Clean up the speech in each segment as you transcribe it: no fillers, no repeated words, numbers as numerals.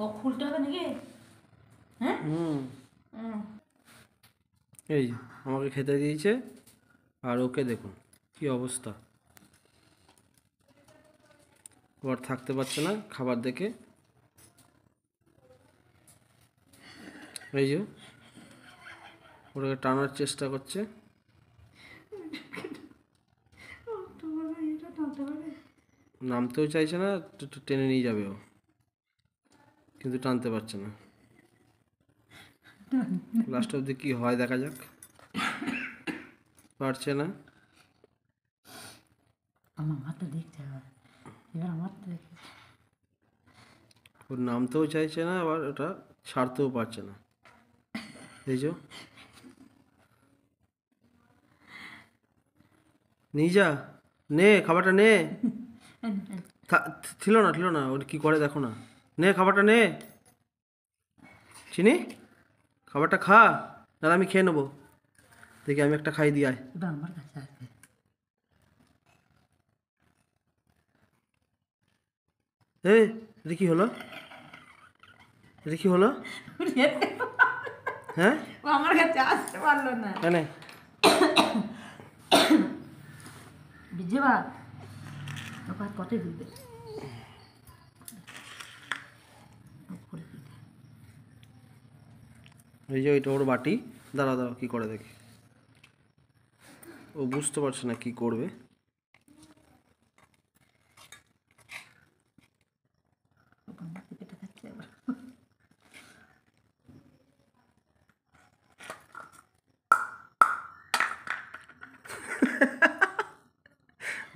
ও খুলতে হবে নাকি? হ্যাঁ এই যে আমাকে খেতে দিয়েছে, আর ওকে দেখুন কি অবস্থা, ওর থাকতে পারছে না খাবার দেখে। এই যে ওটাকে টানার চেষ্টা করছে, নামতেও চাইছে না, টেনে নিয়ে যাবে ও, কিন্তু টানতে পারছে না। লাস্ট অবধি কি হয় দেখা যাক। পারছে না। আমার মাথা দেখতে হবে, এবার আমার তো দেখে ওর নামতেও চাইছে না, আবার ওটা ছাড়তেও পারছে না। এই যে নিয়ে যা, নে খাবারটা নে। ছিল না ওর কি করে দেখো না। নে খাবারটা নে, চিনি খাবারটা খা, নাহলে আমি খেয়ে নেবো। দেখি আমি একটা খাই দিই, আয়। ওটা আমার কাছে আসবে। এই এটা কি হলো, এটা কি হলো? হ্যাঁ ও আমার কাছে আসতে পারলো না। কেন? বুঝে বা ওকে কত দিবে এই যে ওইটা ওর বাটি, দাঁড়া দাঁড়া কি করে দেখি। ও বুঝতে পারছে না কি করবে।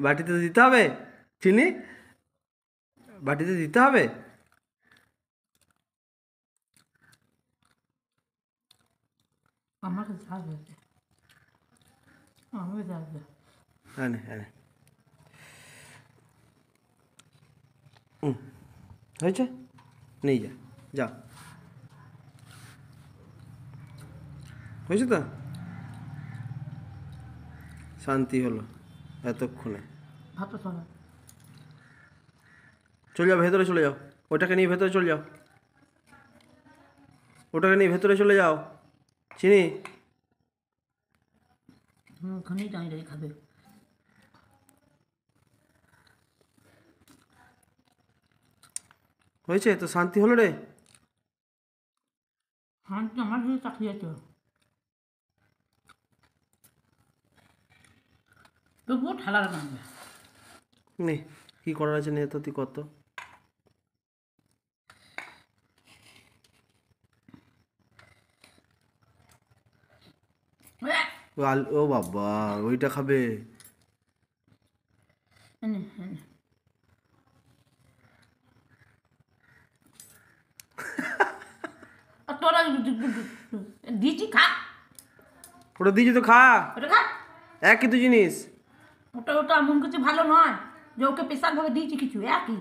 বাটিতে দিতে হবে চিনি, বাটিতে দিতে হবে। আমার কাছে আসবে, আমার কাছে আসবে। হ্যাঁ হ্যাঁ হয়েছে, নিয়ে যা, যা হয়েছে তো, শান্তি হলো এতক্ষণে। ভাবতে চলো, চলে যাও ভেতরে চলে যাও, ওটাকে নিয়ে ভেতরে চলে যাও, ওটাকে নিয়ে ভেতরে চলে যাও চিনি। ওখানেই দাঁড়িয়ে দাঁড়িয়ে খাবে। হয়েছে তো, শান্তি হলো রে। হ্যাঁ তো আমার সাথে চাকরি আছে, তবুও ঠেলা লাগবে। নে কি করার আছে নে তো, তুই কত ও বাবা ওইটা খাবে। তোরা দিচ্ছি খা, ওটা দিয়েছি তো খা, ওটা খা। একই তো জিনিস। ওটা ওটা এমন কিছু ভালো নয় যে ওকে প্রেশার ভাবে দিয়েছি কিছু, একই।